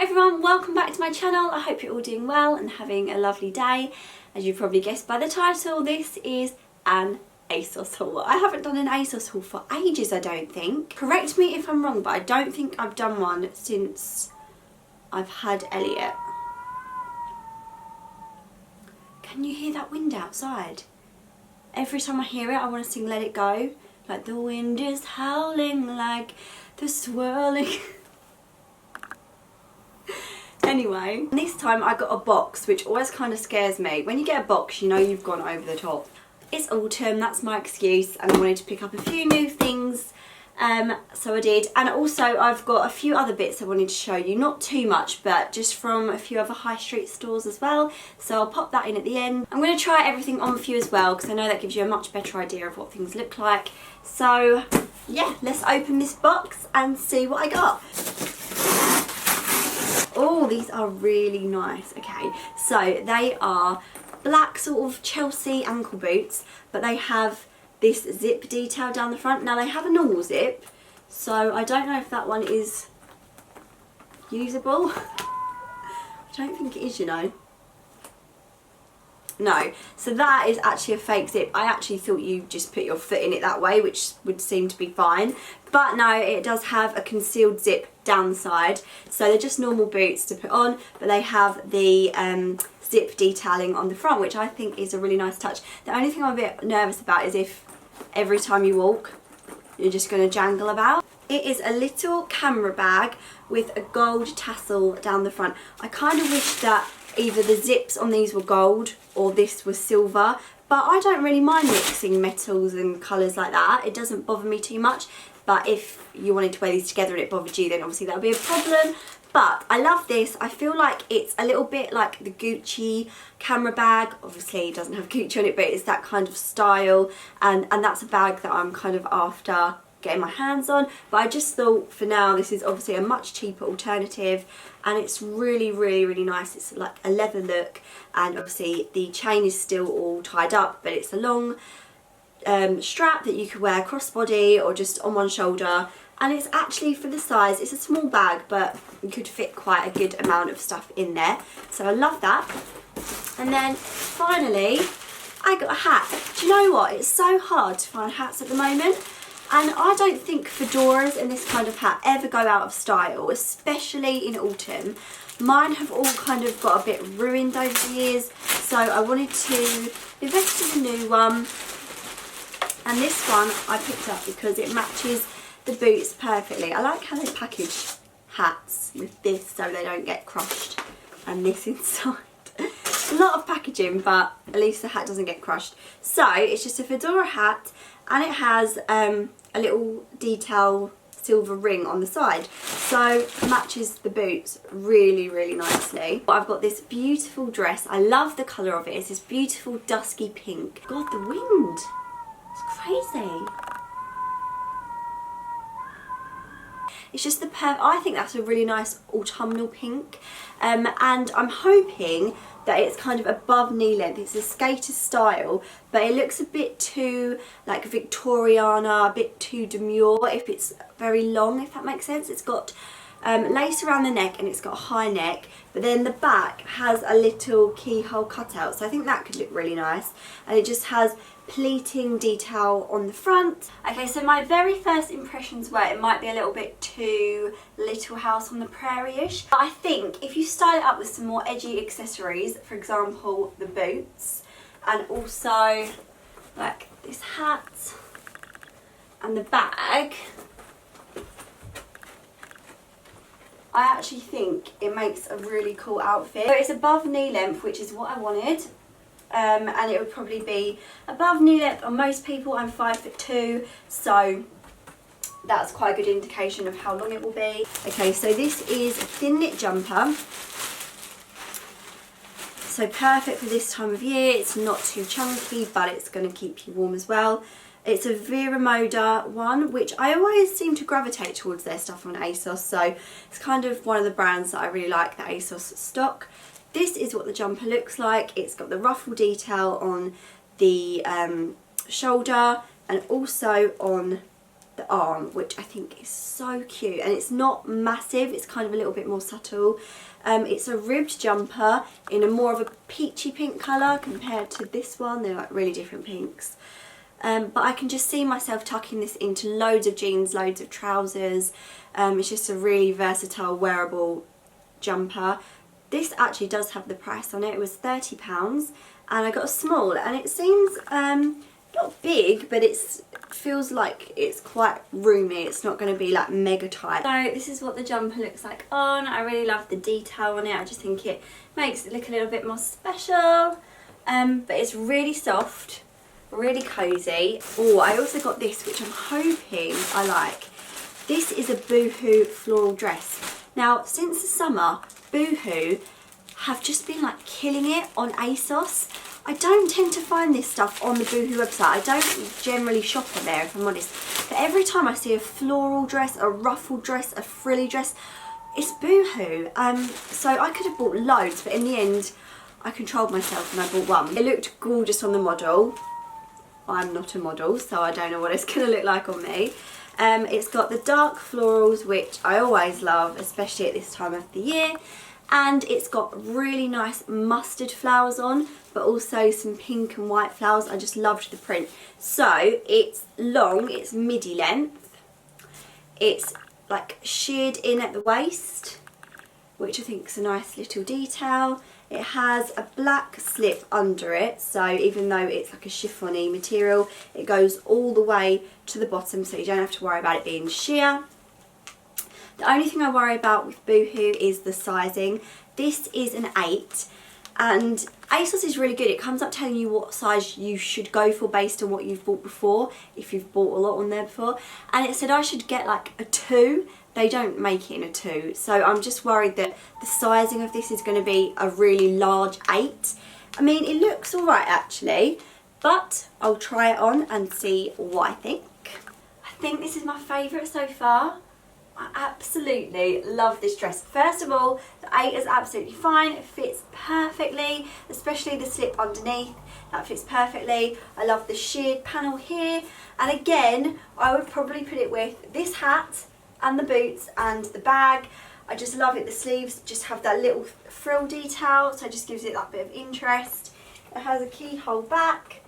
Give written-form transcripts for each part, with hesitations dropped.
Hi everyone, welcome back to my channel. I hope you're all doing well and having a lovely day. As you probably guessed by the title, this is an Asos haul. I haven't done an Asos haul for ages, I don't think. Correct me if I'm wrong, but I don't think I've done one since I've had Elliot. Can you hear that wind outside? Every time I hear it, I want to sing Let It Go. Like the wind is howling like the swirling... Anyway, this time I got a box, which always kind of scares me. When you get a box, you know you've gone over the top. It's autumn, that's my excuse, and I wanted to pick up a few new things, so I did. And also I've got a few other bits I wanted to show you, not too much, but just from a few other high street stores as well, so I'll pop that in at the end. I'm going to try everything on for you as well, because I know that gives you a much better idea of what things look like. So yeah, let's open this box and see what I got. Oh, these are really nice. Okay, so they are black sort of Chelsea ankle boots, but they have this zip detail down the front. Now they have a normal zip, so I don't know if that one is usable. I don't think it is, you know. No, so that is actually a fake zip. I actually thought you just put your foot in it that way, which would seem to be fine. But no, it does have a concealed zip down the side. So they're just normal boots to put on, but they have the zip detailing on the front, which I think is a really nice touch. The only thing I'm a bit nervous about is if every time you walk, you're just going to jangle about. It is a little camera bag with a gold tassel down the front. I kind of wish that either the zips on these were gold or this was silver, but I don't really mind mixing metals and colours like that. It doesn't bother me too much, but if you wanted to wear these together and it bothered you, then obviously that would be a problem. But I love this. I feel like it's a little bit like the Gucci camera bag. Obviously it doesn't have Gucci on it, but it's that kind of style, and that's a bag that I'm kind of after getting my hands on. But I just thought for now this is obviously a much cheaper alternative, and it's really nice. It's like a leather look, and obviously the chain is still all tied up, but it's a long strap that you could wear crossbody or just on one shoulder, and it's actually, for the size, it's a small bag, but you could fit quite a good amount of stuff in there, so I love that. And then finally I got a hat. Do you know what, it's so hard to find hats at the moment, and I don't think fedoras and this kind of hat ever go out of style, especially in autumn. Mine have all kind of got a bit ruined over the years, so I wanted to invest in a new one. And this one I picked up because it matches the boots perfectly. I like how they package hats with this so they don't get crushed, and this inside. A lot of packaging, but at least the hat doesn't get crushed. So it's just a fedora hat, and it has a little detail silver ring on the side, so it matches the boots really nicely. I've got this beautiful dress. I love the colour of it. It's this beautiful dusky pink. God, the wind, it's crazy. It's just I think that's a really nice autumnal pink, and I'm hoping that it's kind of above knee length. It's a skater style, but it looks a bit too like Victoriana, a bit too demure if it's very long, if that makes sense. It's got lace around the neck and it's got a high neck, but then the back has a little keyhole cutout, so I think that could look really nice. And it just has pleating detail on the front. Okay, so my very first impressions were it might be a little bit too Little House on the Prairie-ish, but I think if you style it up with some more edgy accessories, for example the boots, and also like this hat and the bag, I actually think it makes a really cool outfit. So it's above knee length, which is what I wanted. And it would probably be above knee length on most people. I'm 5'2", so that's quite a good indication of how long it will be. Okay, so this is a thin knit jumper, so perfect for this time of year. It's not too chunky, but it's going to keep you warm as well. It's a Vera Moda one, which I always seem to gravitate towards their stuff on Asos, so it's kind of one of the brands that I really like, the Asos stock. This is what the jumper looks like. It's got the ruffle detail on the shoulder and also on the arm, which I think is so cute, and it's not massive, it's kind of a little bit more subtle. It's a ribbed jumper in a more of a peachy pink colour compared to this one. They're like really different pinks. But I can just see myself tucking this into loads of jeans, loads of trousers. It's just a really versatile, wearable jumper. This actually does have the price on it. It was £30, and I got a small, and it seems not big, but it feels like it's quite roomy. It's not going to be like mega tight. So this is what the jumper looks like on. I really love the detail on it. I just think it makes it look a little bit more special. But it's really soft, really cozy. Oh, I also got this, which I'm hoping I like. This is a Boohoo floral dress. Now, since the summer, Boohoo have just been like killing it on Asos. I don't tend to find this stuff on the Boohoo website. I don't generally shop on there, if I'm honest. But every time I see a floral dress, a ruffled dress, a frilly dress, it's Boohoo. So I could have bought loads, but in the end, I controlled myself and I bought one. It looked gorgeous on the model. I'm not a model, so I don't know what it's going to look like on me. It's got the dark florals, which I always love, especially at this time of the year. And it's got really nice mustard flowers on, but also some pink and white flowers. I just loved the print. So it's long, it's midi length. It's like sheared in at the waist, which I think is a nice little detail. It has a black slip under it, so even though it's like a chiffon-y material, it goes all the way to the bottom, so you don't have to worry about it being sheer. The only thing I worry about with Boohoo is the sizing. This is an 8, and Asos is really good. It comes up telling you what size you should go for based on what you've bought before, if you've bought a lot on there before. And it said I should get like a 2. They don't make it in a 2, so I'm just worried that the sizing of this is going to be a really large 8. I mean, it looks alright actually, but I'll try it on and see what I think. I think this is my favourite so far. I absolutely love this dress. First of all, the 8 is absolutely fine. It fits perfectly, especially the slip underneath. That fits perfectly. I love the sheared panel here. And again, I would probably put it with this hat and the boots and the bag. I just love it. The sleeves just have that little frill detail, so it just gives it that bit of interest. It has a keyhole back.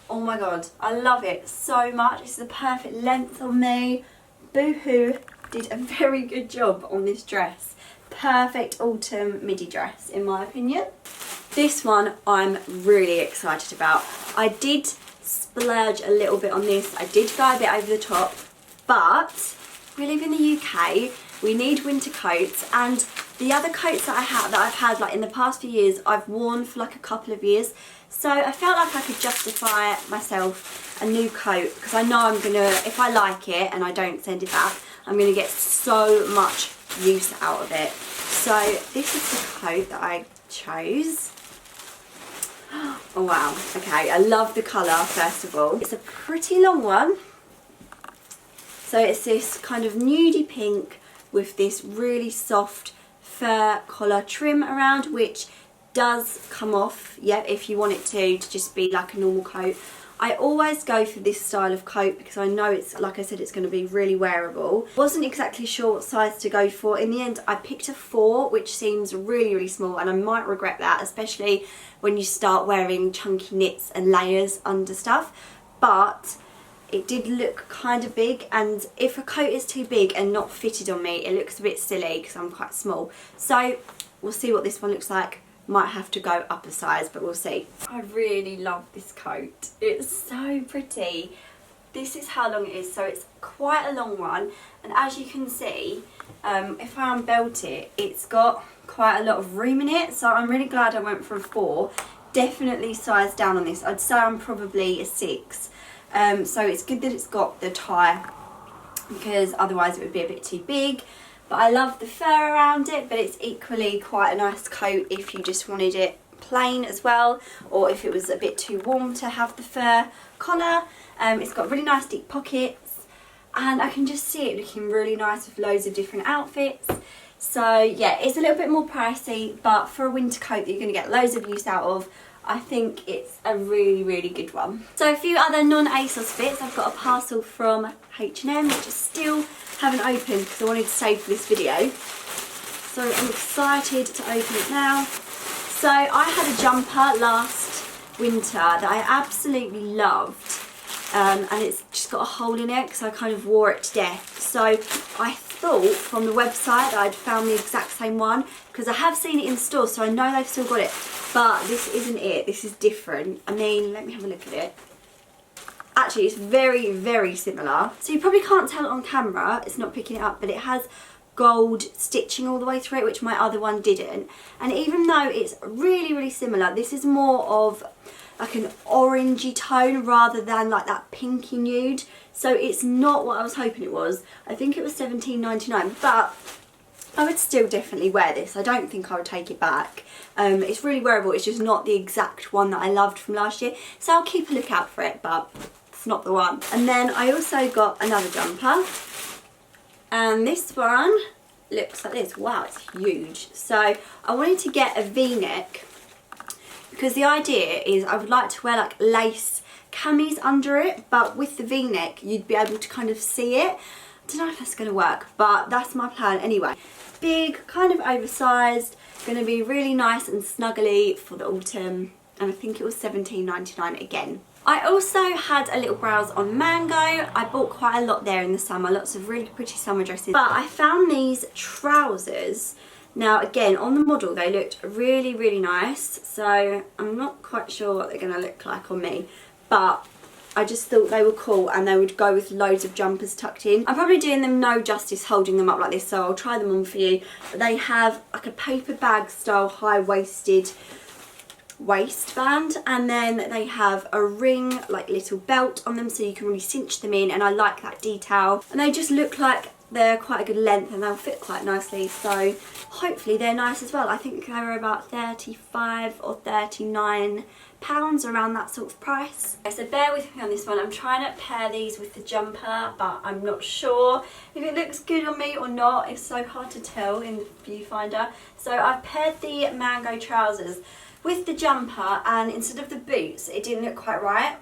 Oh my god, I love it so much. It's the perfect length on me. Boohoo did a very good job on this dress. Perfect autumn midi dress in my opinion. This one I'm really excited about. I did splurge a little bit on this. I did go a bit over the top, but we live in the UK, we need winter coats, and the other coats that I've had like in the past few years, I've worn for like a couple of years. So I felt like I could justify myself a new coat, because I know I'm gonna, if I like it and I don't send it back, I'm gonna get so much use out of it. So this is the coat that I chose. Oh wow, okay, I love the colour first of all. It's a pretty long one. So it's this kind of nudie pink with this really soft fur collar trim around, which does come off, yeah, if you want it to just be like a normal coat. I always go for this style of coat because I know it's, like I said, it's going to be really wearable. Wasn't exactly sure what size to go for. In the end, I picked a 4, which seems really, really small, and I might regret that, especially when you start wearing chunky knits and layers under stuff. But it did look kind of big, and if a coat is too big and not fitted on me, it looks a bit silly because I'm quite small. So we'll see what this one looks like. Might have to go up a size, but we'll see. I really love this coat. It's so pretty. This is how long it is, so it's quite a long one, and as you can see, if I unbelt it, it's got quite a lot of room in it, so I'm really glad I went for a 4. Definitely sized down on this. I'd say I'm probably a 6. So it's good that it's got the tie, because otherwise it would be a bit too big. But I love the fur around it, but it's equally quite a nice coat if you just wanted it plain as well, or if it was a bit too warm to have the fur collar. It's got really nice deep pockets, and I can just see it looking really nice with loads of different outfits. So yeah, it's a little bit more pricey, but for a winter coat that you're going to get loads of use out of, I think it's a really, really good one. So a few other non-ASOS bits. I've got a parcel from H&M, which I still haven't opened because I wanted to save for this video. So I'm excited to open it now. So I had a jumper last winter that I absolutely loved. And it's just got a hole in it because I kind of wore it to death. So I thought from the website that I'd found the exact same one, because I have seen it in store, so I know they've still got it. But this isn't it, this is different. I mean, let me have a look at it. Actually, it's very, very similar. So you probably can't tell it on camera, it's not picking it up, but it has gold stitching all the way through it, which my other one didn't. And even though it's really, really similar, this is more of like an orangey tone rather than like that pinky nude. So it's not what I was hoping it was. I think it was £17.99, but I would still definitely wear this. I don't think I would take it back. It's really wearable, it's just not the exact one that I loved from last year. So I'll keep a lookout for it, but it's not the one. And then I also got another jumper. And this one looks like this. Wow, it's huge. So I wanted to get a V-neck because the idea is I would like to wear like lace camis under it, but with the V-neck you'd be able to kind of see it. I don't know if that's going to work, but that's my plan anyway. Big, kind of oversized, going to be really nice and snuggly for the autumn, and I think it was £17.99 again. I also had a little browse on Mango. I bought quite a lot there in the summer, lots of really pretty summer dresses. But I found these trousers. Now again, on the model they looked really, really nice. So I'm not quite sure what they're going to look like on me. But I just thought they were cool and they would go with loads of jumpers tucked in. I'm probably doing them no justice holding them up like this, so I'll try them on for you. But they have like a paper bag style high-waisted waistband, and then they have a ring like little belt on them so you can really cinch them in, and I like that detail. And they just look like they're quite a good length and they'll fit quite nicely, so hopefully they're nice as well. I think they were about £35 or £39, around that sort of price. Okay, so bear with me on this one. I'm trying to pair these with the jumper, but I'm not sure if it looks good on me or not. It's so hard to tell in the viewfinder. So I've paired the Mango trousers with the jumper, and instead of the boots it didn't look quite right.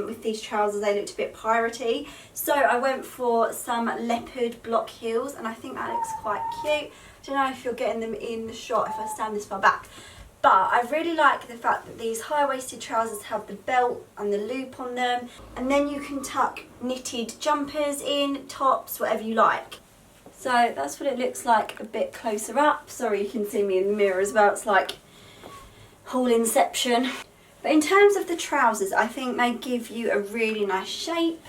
With these trousers they looked a bit piratey, so I went for some leopard block heels, and I think that looks quite cute. I don't know if you're getting them in the shot if I stand this far back, but I really like the fact that these high-waisted trousers have the belt and the loop on them, and then you can tuck knitted jumpers in, tops, whatever you like. So that's what it looks like a bit closer up. Sorry, you can see me in the mirror as well, it's like whole inception. But in terms of the trousers, I think they give you a really nice shape,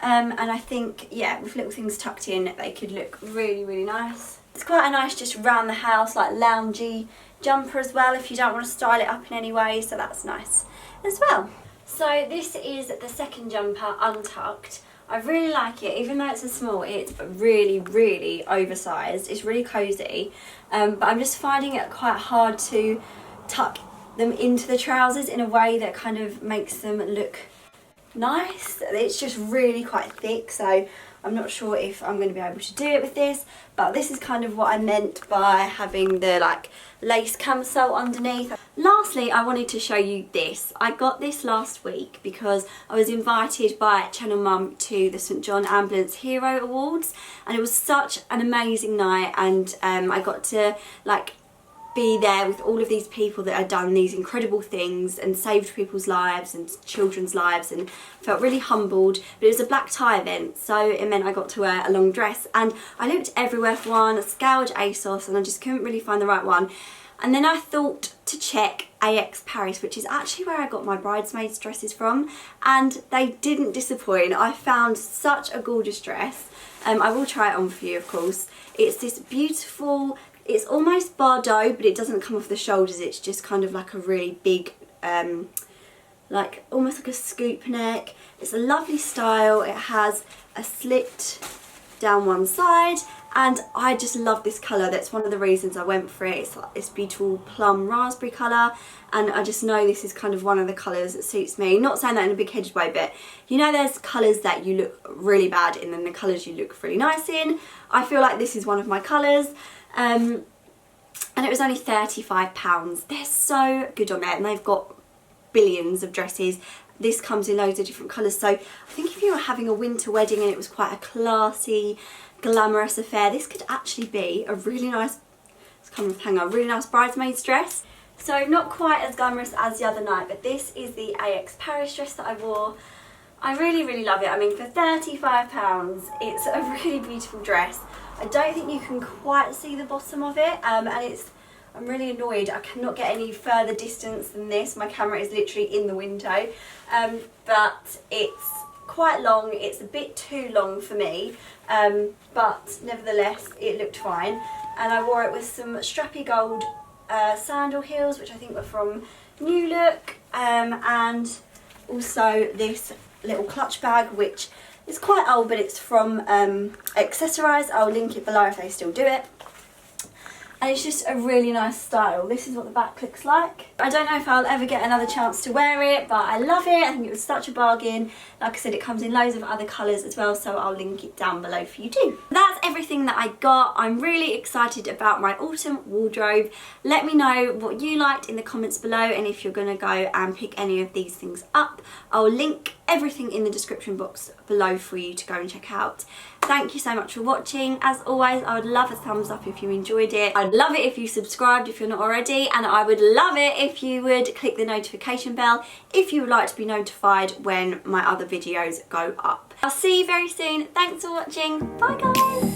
and I think, yeah, with little things tucked in they could look really, really nice. It's quite a nice just round the house like loungy jumper as well if you don't want to style it up in any way, so that's nice as well. So this is the second jumper, untucked. I really like it, even though it's a small, it's really, really oversized. It's really cozy, but I'm just finding it quite hard to tuck them into the trousers in a way that kind of makes them look nice. It's just really quite thick, so I'm not sure if I'm going to be able to do it with this, but this is kind of what I meant by having the like lace camisole underneath. Lastly, I wanted to show you this. I got this last week because I was invited by Channel Mum to the St John Ambulance Hero Awards, and it was such an amazing night, and I got to like be there with all of these people that had done these incredible things and saved people's lives and children's lives, and felt really humbled. But it was a black tie event, so it meant I got to wear a long dress, and I looked everywhere for one. I scoured Asos and I just couldn't really find the right one. And then I thought to check AX Paris, which is actually where I got my bridesmaids dresses from, and they didn't disappoint. I found such a gorgeous dress. I will try it on for you, of course. It's this beautiful, it's almost Bordeaux, but it doesn't come off the shoulders. It's just kind of like a really big, like almost like a scoop neck. It's a lovely style. It has a slit down one side, and I just love this colour. That's one of the reasons I went for it. It's like this beautiful plum raspberry colour, and I just know this is kind of one of the colours that suits me. Not saying that in a big-headed way, but you know there's colours that you look really bad in and the colours you look really nice in. I feel like this is one of my colours. And it was only £35. They're so good on there, and they've got billions of dresses. This comes in loads of different colours, so I think if you were having a winter wedding and it was quite a classy, glamorous affair, this could actually be a really nice, it's come with a hanger, a really nice bridesmaid's dress. So not quite as glamorous as the other night, but this is the AX Paris dress that I wore. I really love it. I mean, for £35, it's a really beautiful dress. I don't think you can quite see the bottom of it, and I'm really annoyed. I cannot get any further distance than this. My camera is literally in the window, but it's quite long. It's a bit too long for me, but nevertheless, it looked fine. And I wore it with some strappy gold sandal heels, which I think were from New Look, and also this little clutch bag, which is quite old, but it's from Accessorize. I'll link it below if they still do it. And it's just a really nice style. This is what the back looks like. I don't know if I'll ever get another chance to wear it, but I love it. I think it was such a bargain. Like I said, it comes in loads of other colours as well, so I'll link it down below for you too. That's everything that I got. I'm really excited about my autumn wardrobe. Let me know what you liked in the comments below, and if you're going to go and pick any of these things up, I'll link everything in the description box below for you to go and check out. Thank you so much for watching. As always, I would love a thumbs up if you enjoyed it. I'd love it if you subscribed if you're not already, and I would love it if you would click the notification bell if you would like to be notified when my other videos go up. I'll see you very soon. Thanks for watching. Bye guys.